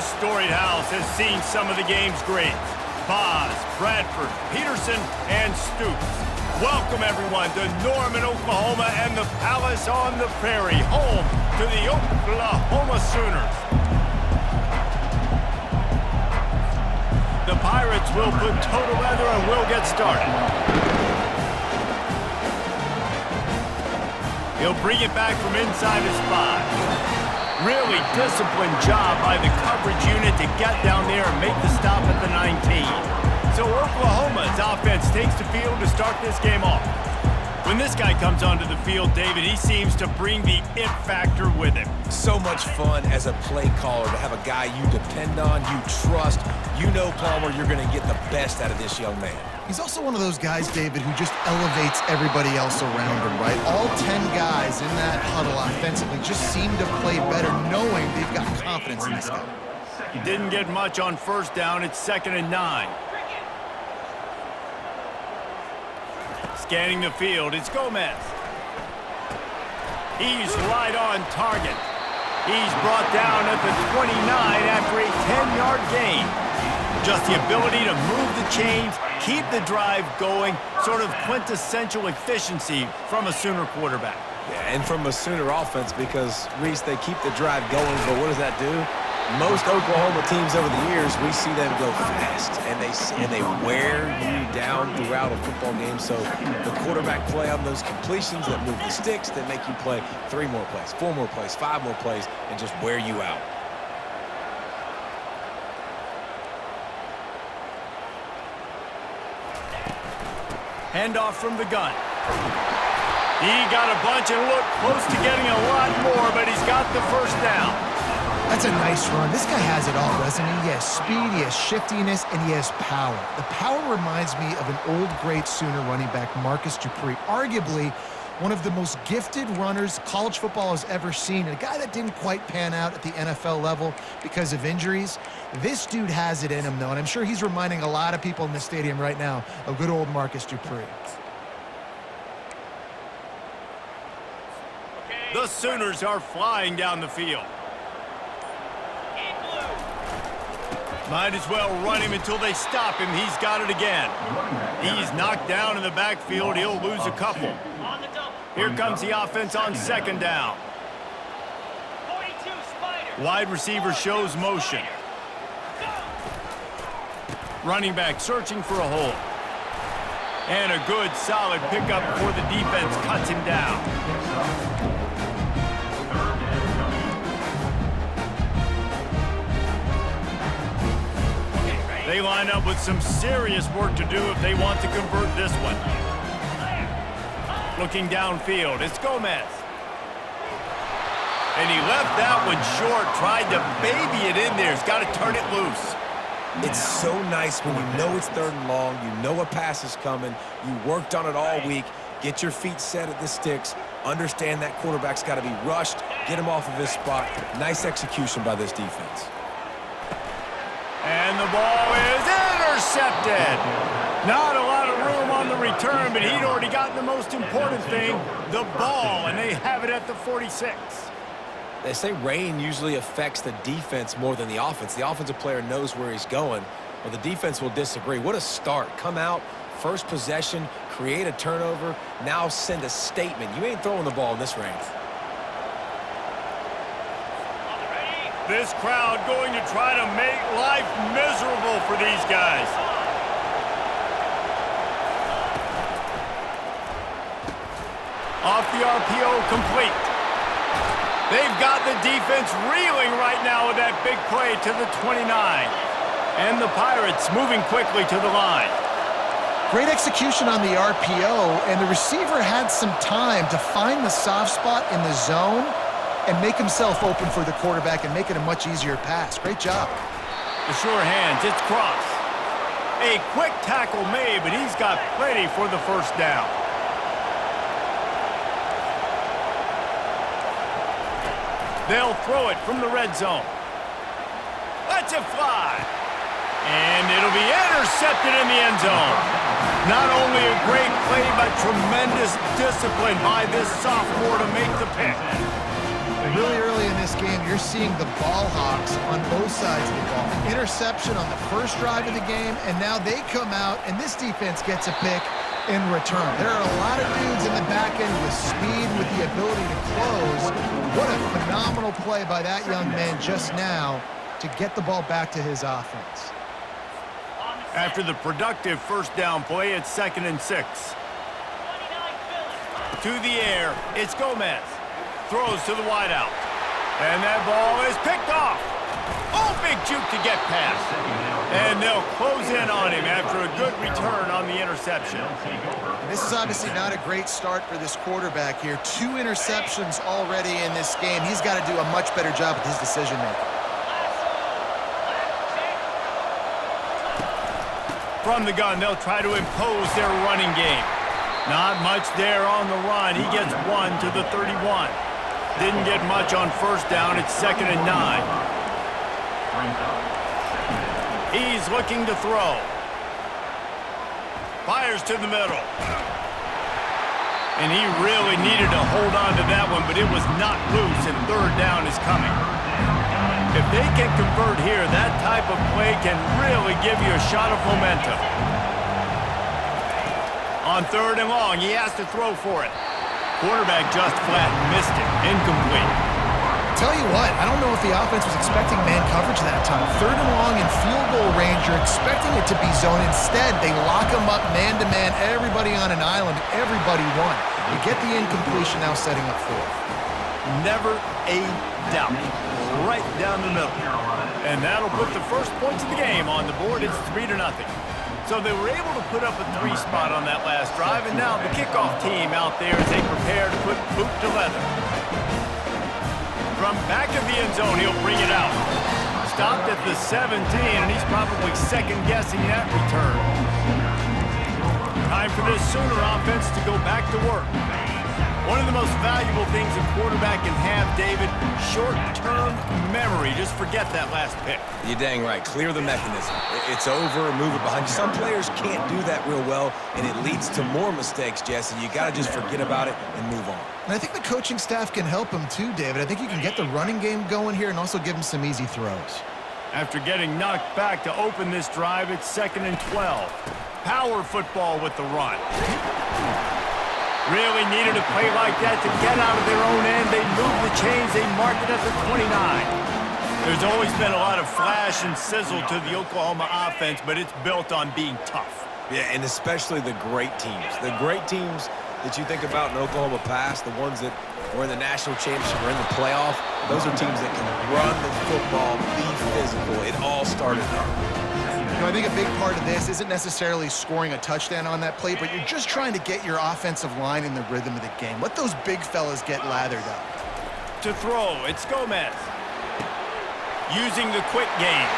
This storied house has seen some of the game's greats. Boz, Bradford, Peterson, and Stoops. Welcome, everyone, to Norman, Oklahoma, and the Palace on the Prairie, home to the Oklahoma Sooners. The Pirates will put toe to leather and will get started. He'll bring it back from inside his 5. Really disciplined job by the coverage unit to get down there and make the stop at the 19. So Oklahoma's offense takes the field to start this game off. When this guy comes onto the field, David, he seems to bring the it factor with him. So much fun as a play caller to have a guy you depend on, you trust. You know, Palmer, you're going to get the best out of this young man. He's also one of those guys, David, who just elevates everybody else around him, right? All 10 guys in that huddle offensively just seem to play better knowing they've got confidence in this guy. He didn't get much on first down. It's 2nd and 9. Scanning the field, it's Gomez. He's right on target. He's brought down at the 29 after a 10-yard gain. Just the ability to move the chains, keep the drive going, sort of quintessential efficiency from a Sooner quarterback. Yeah, and from a Sooner offense because, Reese, they keep the drive going, but what does that do? Most Oklahoma teams over the years, we see them go fast, and they wear you down throughout a football game. So the quarterback play on those completions that move the sticks, that make you play 3 more plays, 4 more plays, 5 more plays, and just wear you out. Handoff from the gun. He got a bunch and looked close to getting a lot more, but he's got the first down. That's a nice run. This guy has it all, doesn't he? He has speed, he has shiftiness, and he has power. The power reminds me of an old great Sooner running back, Marcus Dupree, arguably one of the most gifted runners college football has ever seen, and a guy that didn't quite pan out at the NFL level because of injuries. This dude has it in him, though, and I'm sure he's reminding a lot of people in the stadium right now of good old Marcus Dupree. The Sooners are flying down the field. Might as well run him until they stop him. He's got it again. He's knocked down in the backfield. He'll lose a couple. Here comes the offense on 2nd down. Wide receiver shows motion. Running back searching for a hole. And a good, solid pickup before the defense cuts him down. They line up with some serious work to do if they want to convert this one. Looking downfield, it's Gomez. And he left that one short, tried to baby it in there. He's got to turn it loose. It's so nice when you know it's 3rd and long, you know a pass is coming, you worked on it all week, get your feet set at the sticks, understand that quarterback's got to be rushed, get him off of his spot. Nice execution by this defense. And the ball is intercepted. Not a lot of room on the return, but he'd already gotten the most important thing, the ball, and they have it at the 46. They say rain usually affects the defense more than the offense. The offensive player knows where he's going. Well, the defense will disagree. What a start. Come out, first possession, create a turnover, now send a statement. You ain't throwing the ball in this rain. This crowd going to try to make life miserable for these guys. Off the RPO, complete. They've got the defense reeling right now with that big play to the 29. And the Pirates moving quickly to the line. Great execution on the RPO, and the receiver had some time to find the soft spot in the zone and make himself open for the quarterback and make it a much easier pass. Great job. The sure hands, it's Cross. A quick tackle made, but he's got plenty for the first down. They'll throw it from the red zone. Let's it fly. And it'll be intercepted in the end zone. Not only a great play, but tremendous discipline by this sophomore to make the pick. Really early in this game, you're seeing the ball hawks on both sides of the ball. Interception on the first drive of the game, and now they come out, and this defense gets a pick in return. There are a lot of dudes in the back end with speed, with the ability to close. What a phenomenal play by that young man just now to get the ball back to his offense. After the productive first down play, it's 2nd and 6. To the air, it's Gomez. Throws to the wideout. And that ball is picked off. Oh, big juke to get past. And they'll close in on him after a good return on the interception. This is obviously not a great start for this quarterback here. 2 interceptions already in this game. He's got to do a much better job with his decision-making. From the gun, they'll try to impose their running game. Not much there on the run. He gets 1 to the 31. Didn't get much on first down. It's 2nd and 9. He's looking to throw. Fires to the middle. And he really needed to hold on to that one, but it was not loose, and 3rd down is coming. If they can convert here, that type of play can really give you a shot of momentum. On 3rd and long, he has to throw for it. Quarterback just flat missed it. Incomplete. Tell you what, I don't know if the offense was expecting man coverage that time. 3rd and long in field goal range, you're expecting it to be zone. Instead, they lock him up man-to-man, everybody on an island, everybody won. You get the incompletion now setting up 4th. Never a doubt. Right down the middle. And that'll put the first points of the game on the board. It's 3-0. So they were able to put up a 3 spot on that last drive, and now the kickoff team out there as they prepare to put boot to leather. From back of the end zone, he'll bring it out. Stopped at the 17, and he's probably second-guessing that return. Time for this Sooner offense to go back to work. One of the most valuable things a quarterback can have, David, short-term memory. Just forget that last pick. You're dang right. Clear the mechanism. It's over, move it behind you. Some players can't do that real well, and it leads to more mistakes, Jesse. You got to just forget about it and move on. And I think the coaching staff can help him too, David. I think you can get the running game going here and also give him some easy throws. After getting knocked back to open this drive, it's 2nd and 12. Power football with the run. Really needed a play like that to get out of their own end. They move the chains. They mark it at the 29. There's always been a lot of flash and sizzle to the Oklahoma offense, but it's built on being tough. Yeah, and especially the great teams. The great teams that you think about in Oklahoma past, the ones that were in the national championship or in the playoff, those are teams that can run the football, be physical. It all started there. You know, I think a big part of this isn't necessarily scoring a touchdown on that play, but you're just trying to get your offensive line in the rhythm of the game. Let those big fellas get lathered up. To throw, it's Gomez. Using the quick game.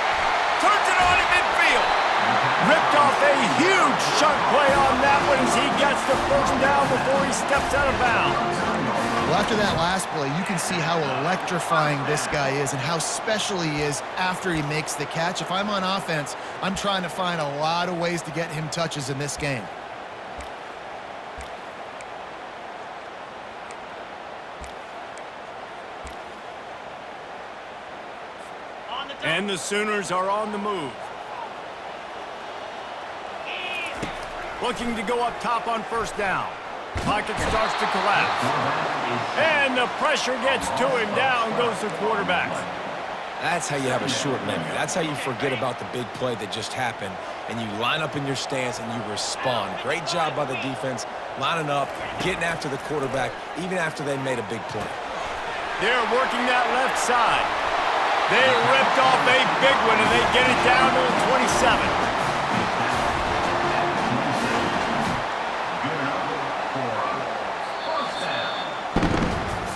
Turns it on in midfield. Ripped off a huge chunk play on that one as he gets the first down before he steps out of bounds. Well, after that last play, you can see how electrifying this guy is and how special he is after he makes the catch. If I'm on offense, I'm trying to find a lot of ways to get him touches in this game. And the Sooners are on the move. Looking to go up top on first down. Pocket starts to collapse. And the pressure gets to him. Down goes the quarterback. That's how you have a short memory. That's how you forget about the big play that just happened, and you line up in your stance and you respond. Great job by the defense, lining up, getting after the quarterback, even after they made a big play. They're working that left side. They ripped off a big one, and they get it down to the 27.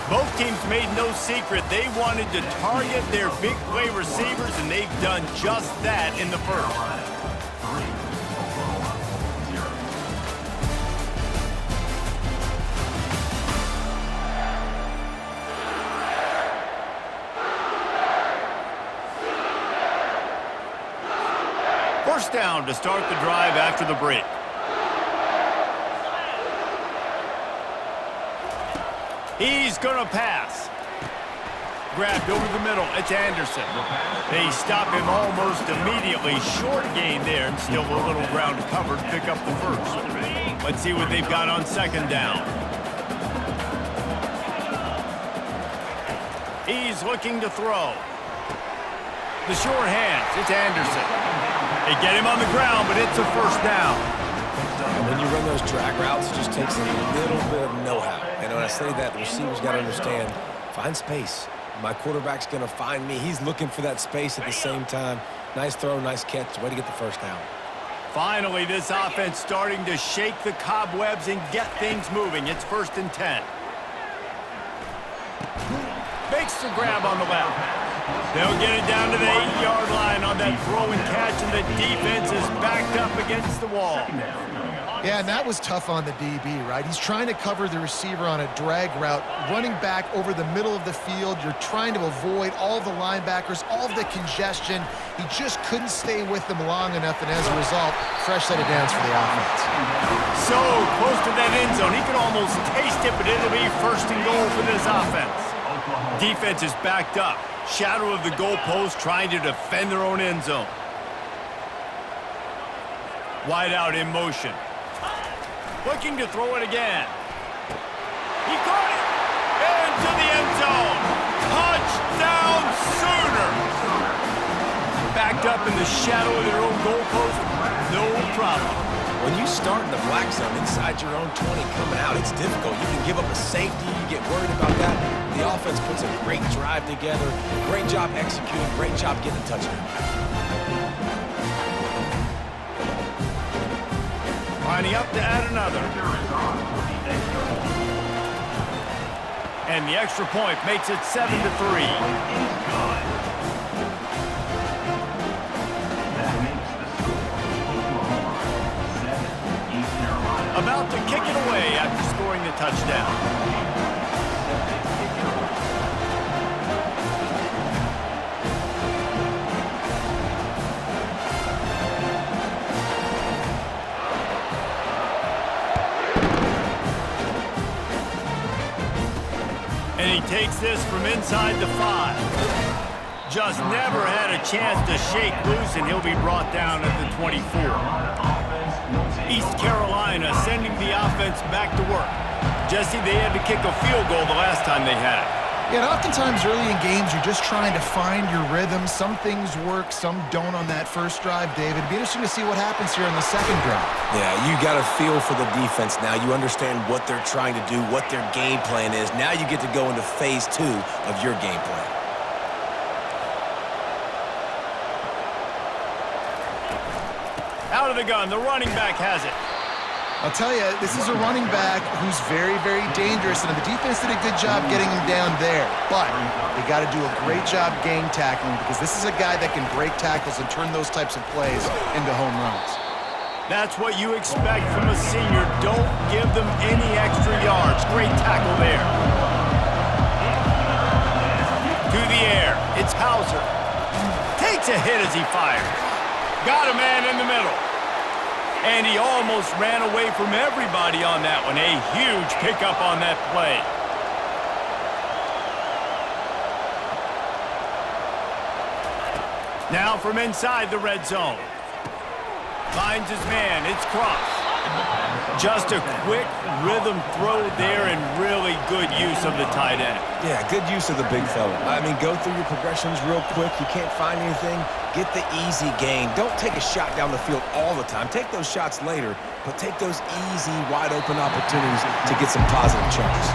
Both teams made no secret they wanted to target their big play receivers, and they've done just that in the first. First down to start the drive after the break. He's going to pass. grabbed over the middle. It's Anderson. They stop him almost immediately. Short gain there, and still a little ground covered to pick up the first. Let's see what they've got on second down. He's looking to throw. The short hands, it's Anderson. They get him on the ground, but it's a first down. When you run those drag routes, it just takes a little bit of know-how. And when I say that, the receiver's got to understand, find space. My quarterback's going to find me. He's looking for that space at the same time. Nice throw, nice catch. Way to get the first down. Finally, this offense starting to shake the cobwebs and get things moving. It's 1st and 10. Makes the grab on the left. They'll get it down to the 8-yard line on that throw and catch, and the defense is backed up against the wall. Yeah, and that was tough on the DB, right? He's trying to cover the receiver on a drag route, running back over the middle of the field. You're trying to avoid all of the linebackers, all of the congestion. He just couldn't stay with them long enough, and as a result, fresh set of downs for the offense. So close to that end zone. He can almost taste it, but it'll be 1st and goal for this offense. Defense is backed up. Shadow of the goalpost, trying to defend their own end zone. Wide out in motion. Looking to throw it again. He caught it! Into the end zone! Touchdown Sooners! Backed up in the shadow of their own goalpost, no problem. When you start in the black zone inside your own 20 coming out, it's difficult. You can give up a safety. You get worried about that. The offense puts a great drive together. Great job executing. Great job getting a touchdown. Lining up to add another. And the extra point makes it 7-3. About to kick it away after scoring the touchdown. And he takes this from inside the 5. Just never had a chance to shake loose, and he'll be brought down at the 24. East Carolina sending the offense back to work. Jesse, they had to kick a field goal the last time they had it. Yeah, and oftentimes early in games, you're just trying to find your rhythm. Some things work, some don't on that first drive, David. It'd be interesting to see what happens here on the second drive. Yeah, you got a feel for the defense now. You understand what they're trying to do, what their game plan is. Now you get to go into phase 2 of your game plan. Out of the gun, the running back has it. I'll tell you, this is a running back who's very, very dangerous, and the defense did a good job getting him down there. But they got to do a great job gang tackling, because this is a guy that can break tackles and turn those types of plays into home runs. That's what you expect from a senior. Don't give them any extra yards. Great tackle there. To the air, it's Hauser. Takes a hit as he fires. Got a man in the middle. And he almost ran away from everybody on that one. A huge pickup on that play. Now from inside the red zone. Finds his man. It's Cross. Just a quick rhythm throw there and really good use of the tight end. Yeah, good use of the big fella. I mean, go through your progressions real quick. You can't find anything. Get the easy gain. Don't take a shot down the field all the time. Take those shots later, but take those easy, wide-open opportunities to get some positive chunks.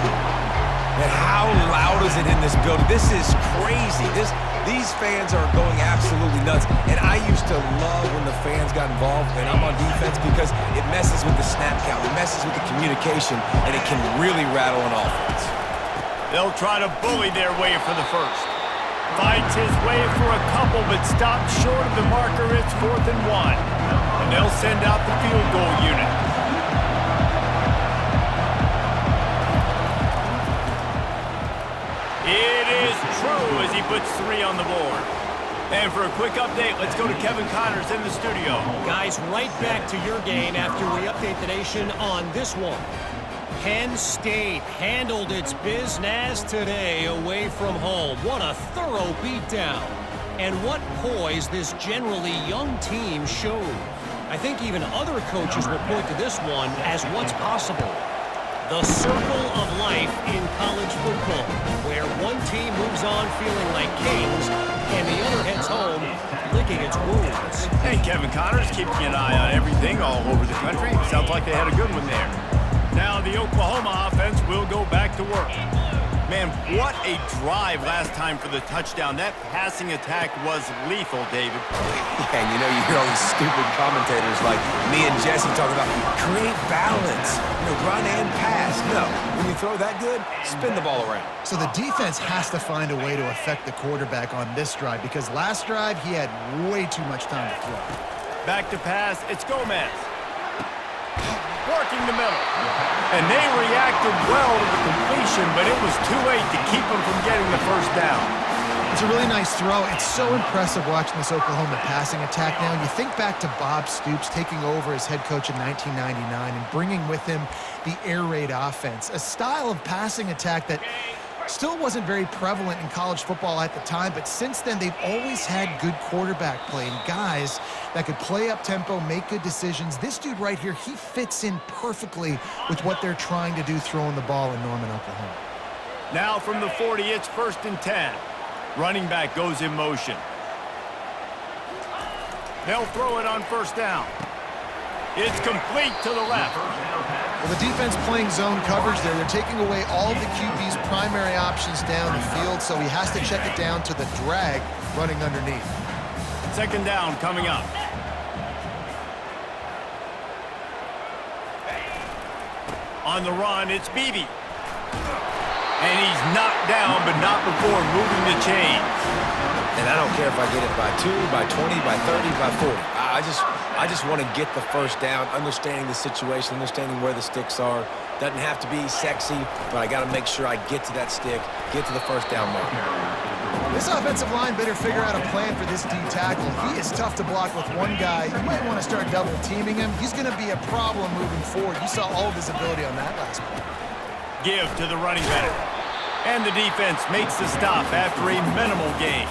And how loud is it in this building? This is crazy. These fans are going absolutely nuts. And I used to love when the fans got involved, and I'm on defense, because it messes with the snap count. It messes with the communication, and it can really rattle an offense. They'll try to bully their way for the first. Fights his way for a couple, but stopped short of the marker. It's 4th and 1. And they'll send out the field goal unit. It is true as he puts 3 on the board. And for a quick update, let's go to Kevin Connors in the studio. Guys, right back to your game after we update the nation on this one. Penn State handled its business today away from home. What a thorough beatdown. And what poise this generally young team showed. I think even other coaches will point to this one as what's possible. The circle of life in college football, where one team moves on feeling like kings and the other heads home licking its wounds. Hey, Kevin Connors keeping an eye on everything all over the country. Sounds like they had a good one there. Now the Oklahoma offense will go back to work. Man, what a drive last time for the touchdown. That passing attack was lethal, David. Yeah, and you know, you hear all these stupid commentators like me and Jesse talking about create balance, run and pass. No, when you throw that good, spin the ball around. So the defense has to find a way to affect the quarterback on this drive because last drive he had way too much time to throw. Back to pass, it's Gomez. Working the middle. And they reacted well to the completion, but it was too late to keep them from getting the first down. It's a really nice throw. It's so impressive watching this Oklahoma passing attack now. You think back to Bob Stoops taking over as head coach in 1999 and bringing with him the air raid offense, a style of passing attack that still wasn't very prevalent in college football at the time, but since then they've always had good quarterback play and guys that could play up tempo, make good decisions. This dude right here, he fits in perfectly with what they're trying to do throwing the ball in Norman, Oklahoma. Now from the 40, it's 1st and 10. Running back goes in motion. They'll throw it on 1st down. It's complete to the left. Well, the defense playing zone coverage there. They're taking away all of the QB's primary options down the field, so he has to check it down to the drag running underneath. 2nd down coming up. On the run, it's Beebe. And he's knocked down, but not before moving the chains. And I don't care if I get it by 2, by 20, by 30, by 40. I just want to get the first down, understanding the situation, understanding where the sticks are. Doesn't have to be sexy, but I got to make sure I get to that stick, get to the first down mark. This offensive line better figure out a plan for this D tackle. He is tough to block with one guy. You might want to start double teaming him. He's going to be a problem moving forward. You saw all of his ability on that last play. Give to the running back. And the defense makes the stop after a minimal gain.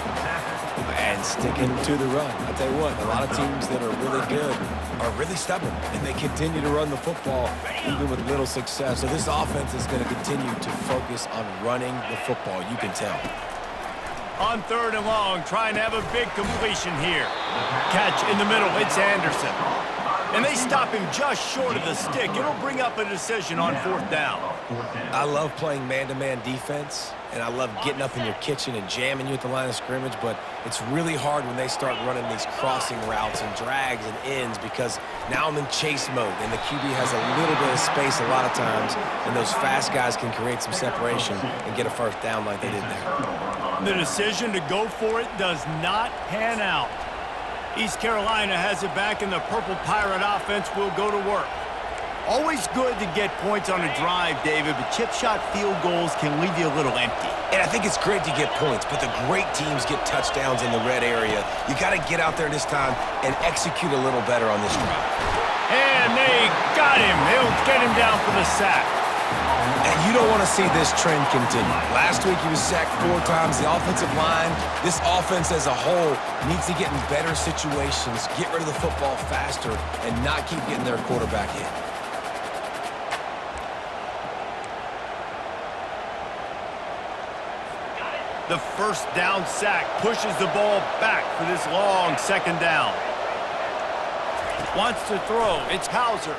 And sticking to the run. I'll tell you what, a lot of teams that are really good are really stubborn, and they continue to run the football even with little success. So this offense is going to continue to focus on running the football, you can tell. On 3rd and long, trying to have a big completion here. Catch in the middle, it's Anderson. And they stop him just short of the stick. It'll bring up a decision on 4th down. I love playing man-to-man defense, and I love getting up in your kitchen and jamming you at the line of scrimmage, but it's really hard when they start running these crossing routes and drags and ends because now I'm in chase mode, and the QB has a little bit of space a lot of times, and those fast guys can create some separation and get a first down like they did there. The decision to go for it does not pan out. East Carolina has it back, and the Purple Pirate offense will go to work. Always good to get points on a drive, David, but chip shot field goals can leave you a little empty. And I think it's great to get points, but the great teams get touchdowns in the red area. You got to get out there this time and execute a little better on this drive. And they got him. They'll get him down for the sack. And you don't want to see this trend continue. Last week he was sacked 4 times. The offensive line, this offense as a whole, needs to get in better situations, get rid of the football faster, and not keep getting their quarterback hit. The 1st down sack pushes the ball back for this long 2nd down. Wants to throw. It's Hauser.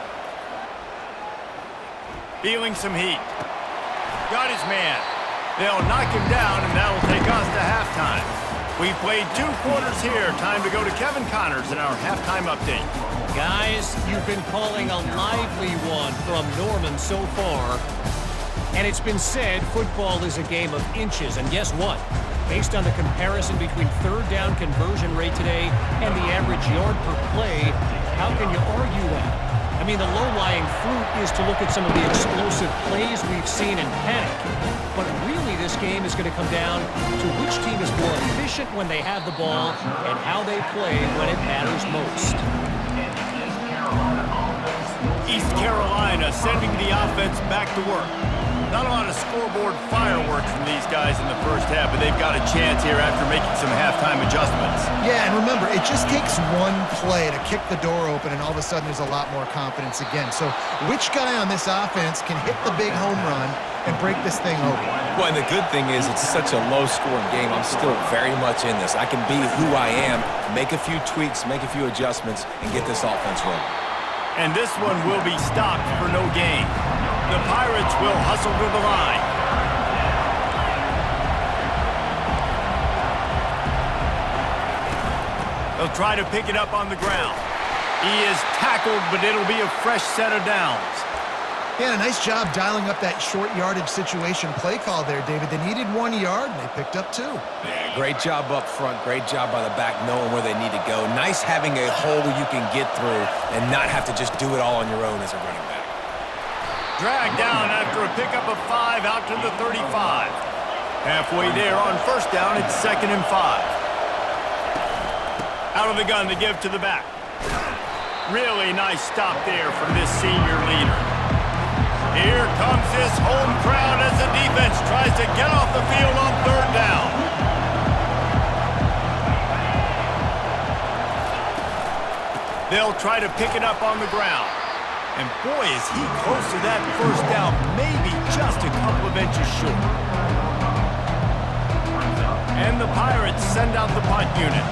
Feeling some heat. Got his man. They'll knock him down, and that'll take us to halftime. We've played 2 quarters here. Time to go to Kevin Connors in our halftime update. Guys, you've been calling a lively one from Norman so far. And it's been said football is a game of inches. And guess what? Based on the comparison between 3rd down conversion rate today and the average yard per play, how can you argue that? I mean, the low-lying fruit is to look at some of the explosive plays we've seen in panic. But really, this game is going to come down to which team is more efficient when they have the ball and how they play when it matters most. East Carolina sending the offense back to work. Not a lot of scoreboard fireworks from these guys in the first half, but they've got a chance here after making some halftime adjustments. Yeah, and remember, it just takes one play to kick the door open, and all of a sudden there's a lot more confidence again. So which guy on this offense can hit the big home run and break this thing open? Well, and the good thing is it's such a low-scoring game. I'm still very much in this. I can be who I am, make a few tweaks, make a few adjustments, and get this offense rolling. And this one will be stopped for no gain. The Pirates will hustle to the line. They'll try to pick it up on the ground. He is tackled, but it'll be a fresh set of downs. Yeah, a nice job dialing up that short yardage situation play call there, David. They needed 1 yard, and they picked up 2. Yeah, great job up front. Great job by the back knowing where they need to go. Nice having a hole you can get through and not have to just do it all on your own as a running back. Dragged down after a pickup of 5 out to the 35. Halfway there on first down, it's 2nd and 5. Out of the gun to give to the back. Really nice stop there from this senior leader. Here comes this home crowd as the defense tries to get off the field on 3rd down. They'll try to pick it up on the ground. And boy, is he close to that first down, maybe just a couple of inches short. And the Pirates send out the punt unit.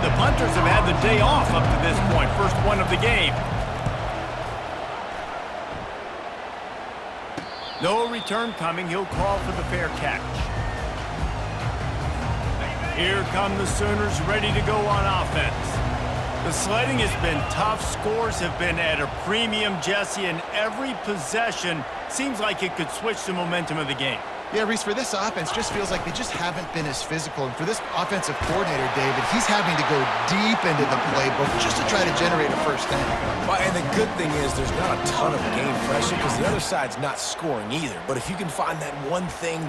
The punters have had the day off up to this point, first one of the game. No return coming. He'll call for the fair catch. Here come the Sooners ready to go on offense. The sledding has been tough. Scores have been at a premium, Jesse, and every possession seems like it could switch the momentum of the game. Yeah, Reese, for this offense, just feels like they just haven't been as physical. And for this offensive coordinator, David, he's having to go deep into the playbook just to try to generate a first down. Well, and the good thing is there's not a ton of game pressure because the other side's not scoring either. But if you can find that one thing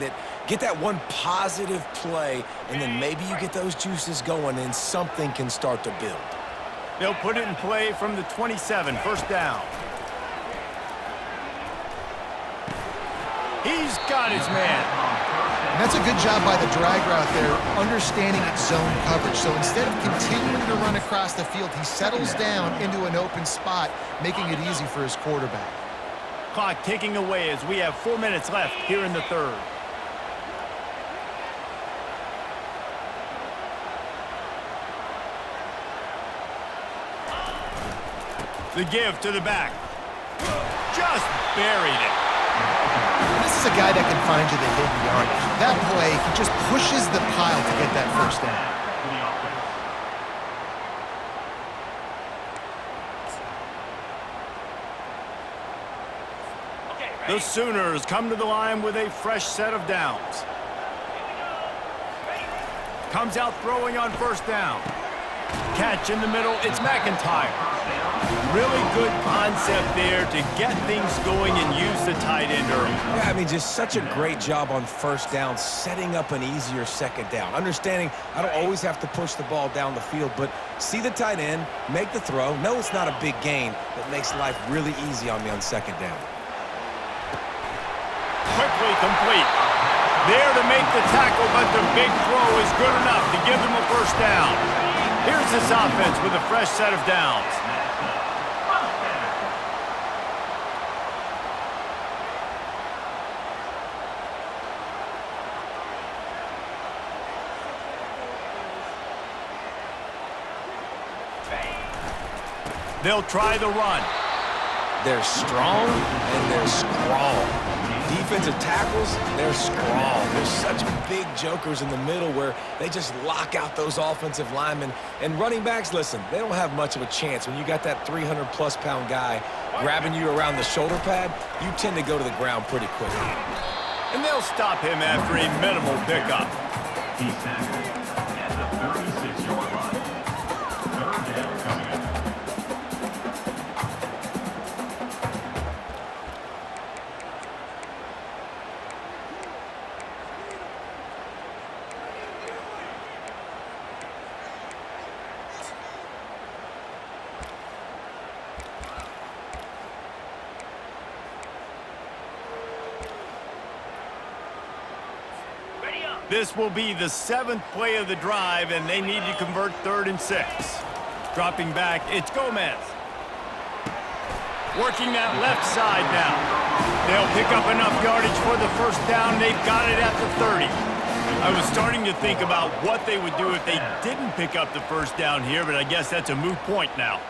get that one positive play, and then maybe you get those juices going and something can start to build. They'll put it in play from the 27, first down. He's got his man. And that's a good job by the drag route there, understanding its zone coverage. So instead of continuing to run across the field, he settles down into an open spot, making it easy for his quarterback. Clock ticking away as we have 4 minutes left here in the 3rd. The give to the back. Just buried it. This is a guy that can find you the hidden yardage. That play, he just pushes the pile to get that first down. The Sooners come to the line with a fresh set of downs. Comes out throwing on first down. Catch in the middle, it's McIntyre. Really good concept there to get things going and use the tight end early. Yeah, I mean, just such a great job on first down, setting up an easier second down. Understanding I don't always have to push the ball down the field, but see the tight end, make the throw. No, it's not a big gain, but makes life really easy on me on second down. Quickly complete. There to make the tackle, but the big throw is good enough to give them a first down. Here's this offense with a fresh set of downs. They'll try the run. They're strong and they're strong. Defensive tackles, they're strong. There's such big jokers in the middle where they just lock out those offensive linemen. And running backs, listen, they don't have much of a chance. When you got that 300-plus pound guy grabbing you around the shoulder pad, you tend to go to the ground pretty quickly. And they'll stop him after a minimal pickup. He's tackled at the 36-yard line. 3rd down coming up. This will be the 7th play of the drive, and they need to convert 3rd and 6. Dropping back, it's Gomez. Working that left side now. They'll pick up enough yardage for the first down. They've got it at the 30. I was starting to think about what they would do if they didn't pick up the first down here, but I guess that's a moot point now.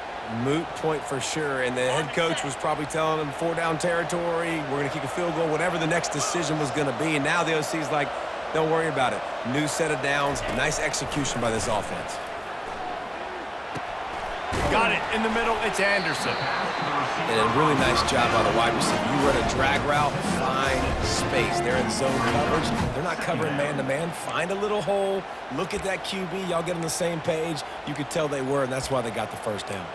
Moot point for sure, and the head coach was probably telling them 4-down territory, we're going to kick a field goal, whatever the next decision was going to be, and now the OC's like, don't worry about it. New set of downs, nice execution by this offense. Got it in the middle, it's Anderson. And a really nice job by the wide receiver. You run a drag route, find space. They're in zone coverage. They're not covering man-to-man. Find a little hole. Look at that QB. Y'all get on the same page. You could tell they were, and that's why they got the first down.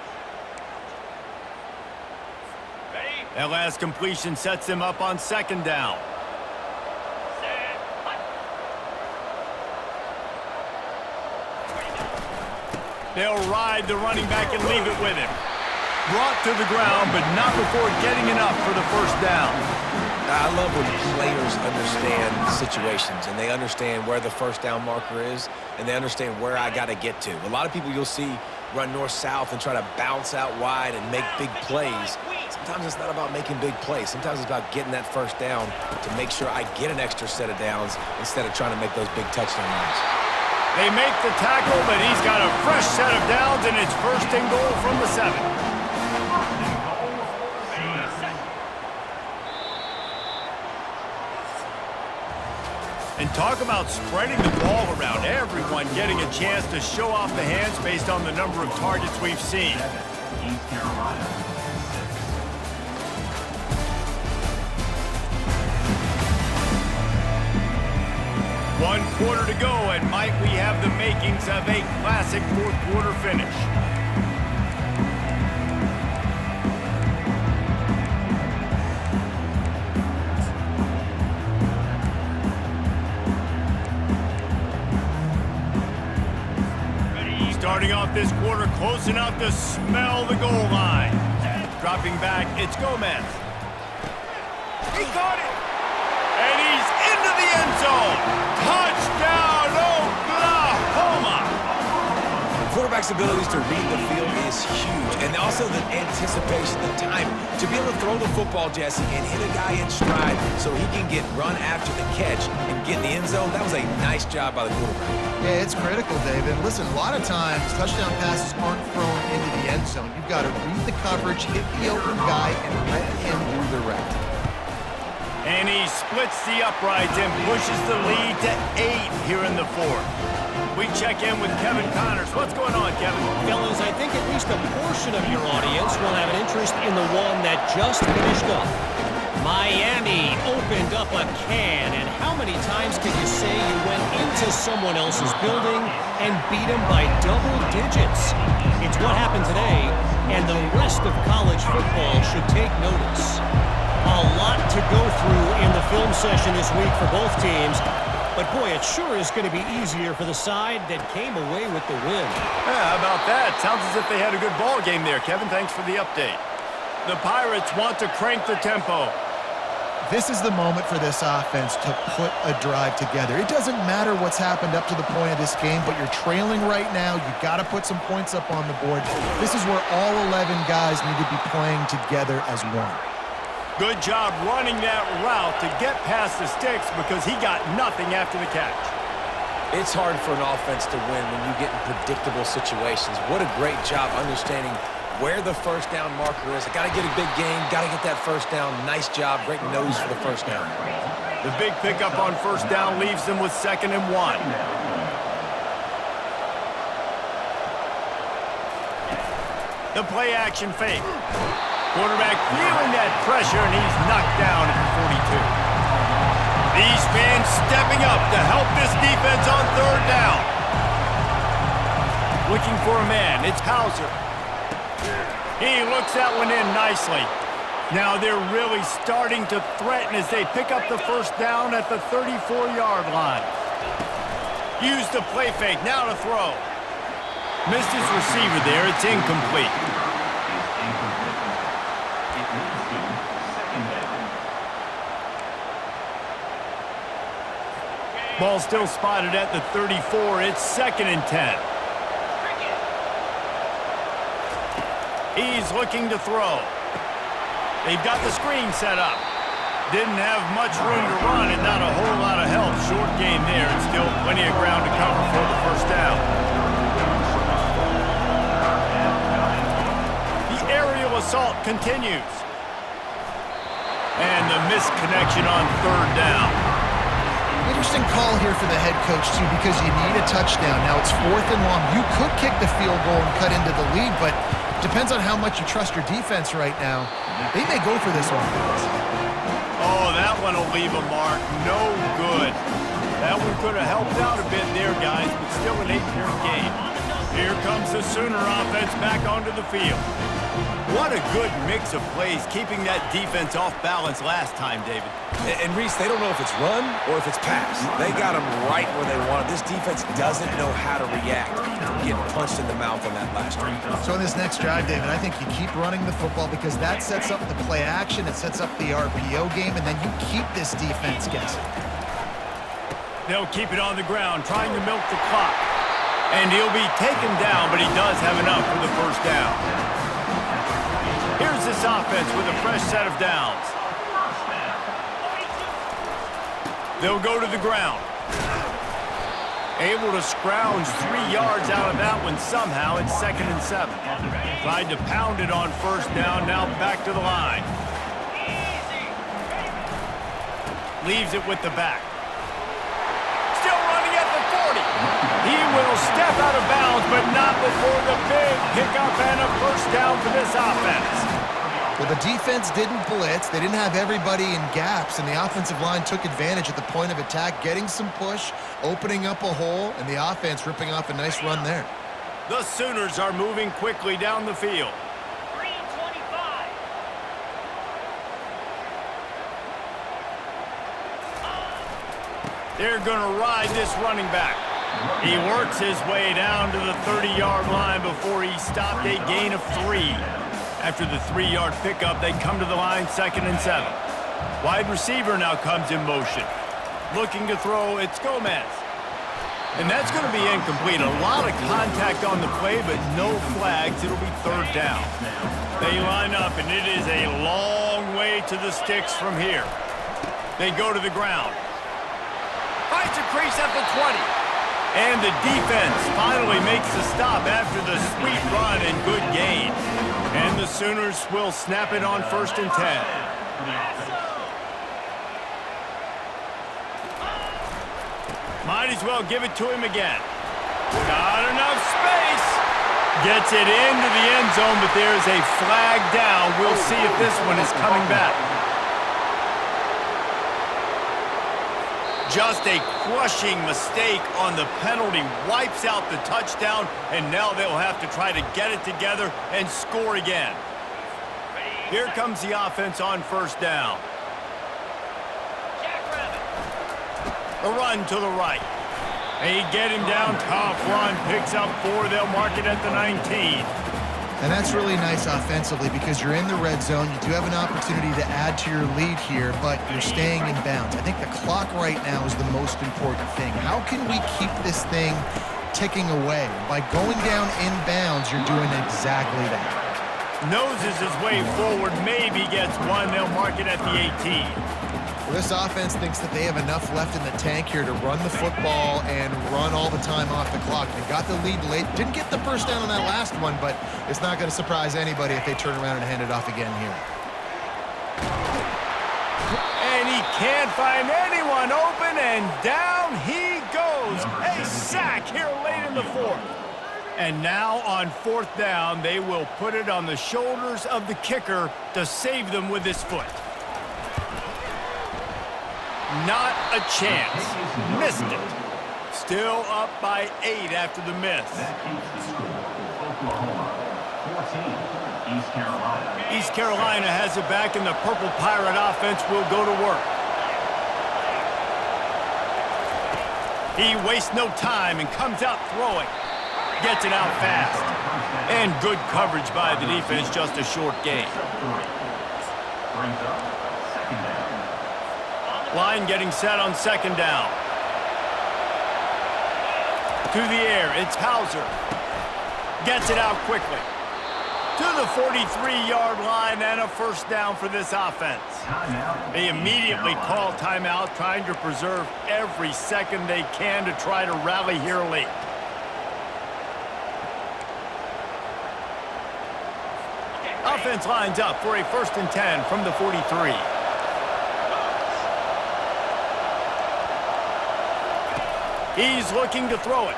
That last completion sets them up on 2nd down. They'll ride the running back and leave it with him. Brought to the ground, but not before getting enough for the first down. I love when players understand situations, and they understand where the first down marker is, and they understand where I got to get to. A lot of people you'll see run north-south and try to bounce out wide and make big plays. Sometimes it's not about making big plays. Sometimes it's about getting that first down to make sure I get an extra set of downs instead of trying to make those big touchdown runs. They make the tackle, but he's got a fresh set of downs, and it's 1st and goal from the 7. And talk about spreading the ball around. Everyone getting a chance to show off the hands based on the number of targets we've seen. East Carolina. 1 quarter to go, and might we have the makings of a classic 4th quarter finish. Starting off this quarter close enough to smell the goal line. Dropping back, it's Gomez. He caught it! And he's into the end zone! Touchdown, Oklahoma! Quarterback's abilities to read the field is huge, and also the anticipation, the time. To be able to throw the football, Jesse, and hit a guy in stride so he can get run after the catch and get in the end zone, that was a nice job by the quarterback. Yeah, it's critical, David. Listen, a lot of times, touchdown passes aren't thrown into the end zone. You've got to read the coverage, hit the open guy, and let him do the rest. And he splits the uprights and pushes the lead to 8 here in the 4th. We check in with Kevin Connors. What's going on, Kevin? Fellas, I think at least a portion of your audience will have an interest in the one that just finished up. Miami opened up a can, and how many times can you say you went into someone else's building and beat them by double digits? It's what happened today, and the rest of college football should take notice. A lot to go through in the film session this week for both teams, but boy, it sure is going to be easier for the side that came away with the win. Yeah, how about that? Sounds as if they had a good ball game there, Kevin. Thanks for the update. The Pirates want to crank the tempo. This is the moment for this offense to put a drive together. It doesn't matter what's happened up to the point of this game, but you're trailing right now. You've got to put some points up on the board. This is where all 11 guys need to be playing together as one. Good job running that route to get past the sticks because he got nothing after the catch. It's hard for an offense to win when you get in predictable situations. What a great job understanding where the first down marker is. I got to get a big gain, got to get that first down. Nice job, great nose for the first down. The big pickup on first down leaves them with 2nd and 1. The play action fake. Quarterback feeling that pressure, and he's knocked down at the 42. These fans stepping up to help this defense on 3rd down. Looking for a man, it's Hauser. He looks that one in nicely. Now they're really starting to threaten as they pick up the first down at the 34-yard line. Use the play fake, now to throw. Missed his receiver there, it's incomplete. Ball still spotted at the 34. It's 2nd and 10. He's looking to throw. They've got the screen set up. Didn't have much room to run and not a whole lot of help. Short gain there and still plenty of ground to cover for the first down. The aerial assault continues. And the missed connection on 3rd down. Interesting call here for the head coach, too, because you need a touchdown. Now it's 4th and long. You could kick the field goal and cut into the lead, but depends on how much you trust your defense right now. They may go for this one, guys. Oh, that one will leave a mark. No good. That one could have helped out a bit there, guys, but still an 8-point game. Here comes the Sooner offense back onto the field. What a good mix of plays, keeping that defense off balance last time, David. And Reese, they don't know if it's run or if it's pass. They got them right where they want it. This defense doesn't know how to react to getting punched in the mouth on that last drive. So in this next drive, David, I think you keep running the football because that sets up the play action, it sets up the RPO game, and then you keep this defense guessing. They'll keep it on the ground, trying to milk the clock. And he'll be taken down, but he does have enough for the first down. Here's this offense with a fresh set of downs. They'll go to the ground. Able to scrounge 3 yards out of that one somehow. It's 2nd and 7. Tried to pound it on first down, now back to the line. Leaves it with the back. Still running at the 40. He will step out of bounds, but not before the big pickup and a first down for this offense. Well, the defense didn't blitz. They didn't have everybody in gaps, and the offensive line took advantage at the point of attack, getting some push, opening up a hole, and the offense ripping off a nice run there. The Sooners are moving quickly down the field. They're going to ride this running back. He works his way down to the 30-yard line before he stopped, a gain of 3. After the 3-yard pickup, they come to the line, 2nd and 7. Wide receiver now comes in motion. Looking to throw, it's Gomez. And that's going to be incomplete. A lot of contact on the play, but no flags. It'll be 3rd down. They line up, and it is a long way to the sticks from here. They go to the ground. Finds a crease at the 20. And the defense finally makes the stop after the sweet run and good gain. And the Sooners will snap it on 1st and 10. Might as well give it to him again. Got enough space. Gets it into the end zone, but there's a flag down. We'll see if this one is coming back. Just a crushing mistake on the penalty. Wipes out the touchdown, and now they'll have to try to get it together and score again. Here comes the offense on 1st down. A run to the right. They get him down, tough run, picks up 4. They'll mark it at the 19. And that's really nice offensively because you're in the red zone. You do have an opportunity to add to your lead here, but you're staying in bounds. I think the clock right now is the most important thing. How can we keep this thing ticking away? By going down in bounds, you're doing exactly that. Noses his way forward, maybe gets 1. They'll mark it at the 18. Well, this offense thinks that they have enough left in the tank here to run the football and run all the time off the clock. They got the lead late. Didn't get the first down on that last one, but it's not going to surprise anybody if they turn around and hand it off again here. And he can't find anyone open, and down he goes. A sack here late in the 4th. And now on 4th down, they will put it on the shoulders of the kicker to save them with his foot. Not a chance. Missed it. Still up by 8 after the miss. That keeps the score. Oklahoma 14, East Carolina. East Carolina has it back, and the Purple Pirate offense will go to work. He wastes no time and comes out throwing. Gets it out fast. And good coverage by the defense, just a short gain. Brings up 2nd down. Line getting set on 2nd down. To the air, it's Hauser. Gets it out quickly. To the 43-yard line and a first down for this offense. They immediately call timeout, trying to preserve every second they can to try to rally here late. Offense lines up for a 1st and 10 from the 43. He's looking to throw it.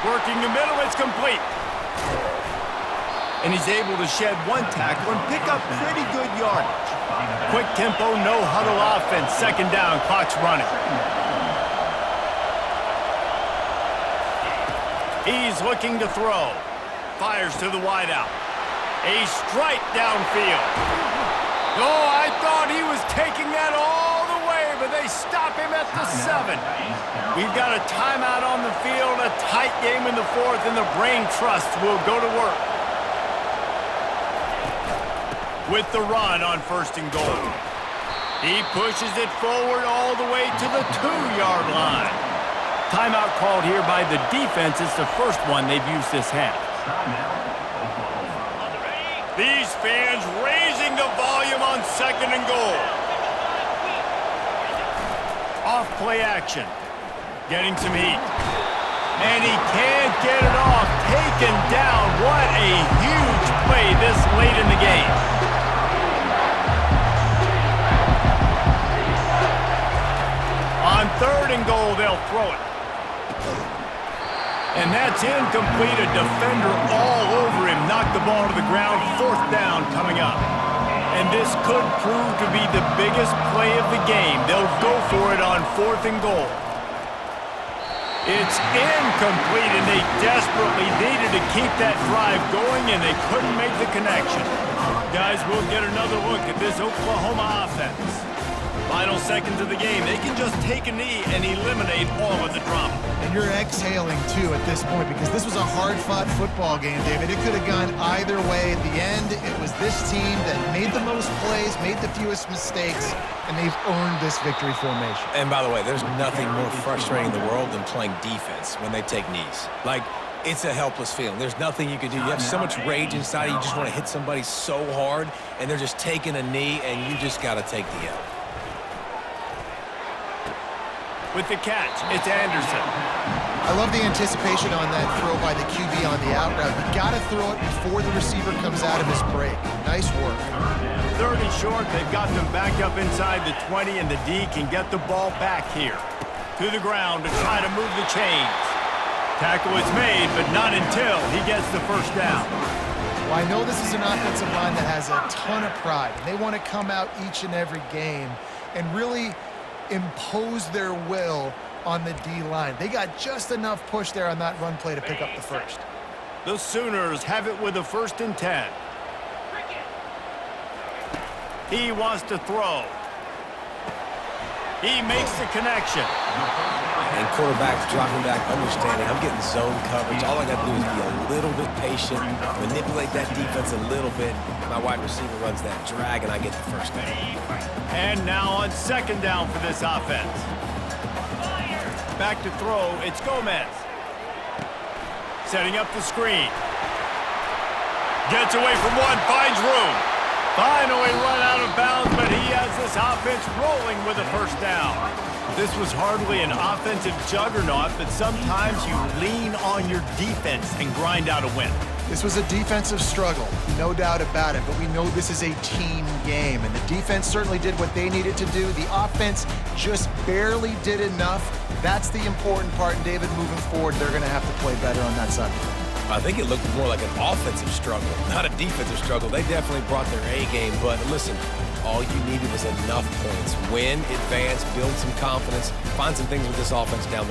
Working the middle, it's complete. And he's able to shed one tackle and pick up pretty good yardage. Quick tempo, no huddle offense. 2nd down, clock's running. He's looking to throw. Fires to the wideout. A strike downfield. Oh, I thought he was taking that all the way, but they stop him at the 7. We've got a timeout on the field, a tight game in the 4th, and the Brain Trust will go to work. With the run on 1st and goal. He pushes it forward all the way to the 2-yard line. Timeout called here by the defense. It's the first one they've used this half. These fans raising the volume on 2nd and goal. Off play action. Getting some heat. And he can't get it off. Taken down. What a huge play this late in the game. On 3rd and goal, they'll throw it. And that's incomplete. A defender all over him. Knocked the ball to the ground. 4th down coming up. And this could prove to be the biggest play of the game. They'll go for it on 4th and goal. It's incomplete, and they desperately needed to keep that drive going, and they couldn't make the connection. Guys, we'll get another look at this Oklahoma offense. Final seconds of the game. They can just take a knee and eliminate all of the drama. And you're exhaling, too, at this point, because this was a hard-fought football game, David. It could have gone either way. At the end, it was this team that made the most plays, made the fewest mistakes, and they've earned this victory formation. And by the way, there's nothing more frustrating in the world than playing defense when they take knees. Like, it's a helpless feeling. There's nothing you can do. You have so much rage inside you. You just want to hit somebody so hard, and they're just taking a knee, and you just got to take the L. With the catch, it's Anderson. I love the anticipation on that throw by the QB on the out route. You got to throw it before the receiver comes out of his break. Nice work. 3rd and short, they've got them back up inside the 20, and the D can get the ball back here. To the ground to try to move the chains. Tackle is made, but not until he gets the 1st down. Well, I know this is an offensive line that has a ton of pride. They want to come out each and every game and really impose their will on the D-line. They got just enough push there on that run play to pick up the 1st. The Sooners have it with a 1st and 10. He wants to throw. He makes the connection. And quarterback dropping back, understanding I'm getting zone coverage. All I got to do is be a little bit patient, manipulate that defense a little bit. My wide receiver runs that drag, and I get the 1st down. And now on 2nd down for this offense. Back to throw, it's Gomez. Setting up the screen. Gets away from one, finds room. Finally run out of bounds, but he has this offense rolling with a 1st down. This was hardly an offensive juggernaut, but sometimes you lean on your defense and grind out a win. This was a defensive struggle, no doubt about it, but we know this is a team game, and the defense certainly did what they needed to do. The offense just barely did enough. That's the important part, and David, moving forward, they're going to have to play better on that side. I think it looked more like an offensive struggle, not a defensive struggle. They definitely brought their A game, but listen, all you needed was enough points. Win, advance, build some confidence, find some things with this offense down the road.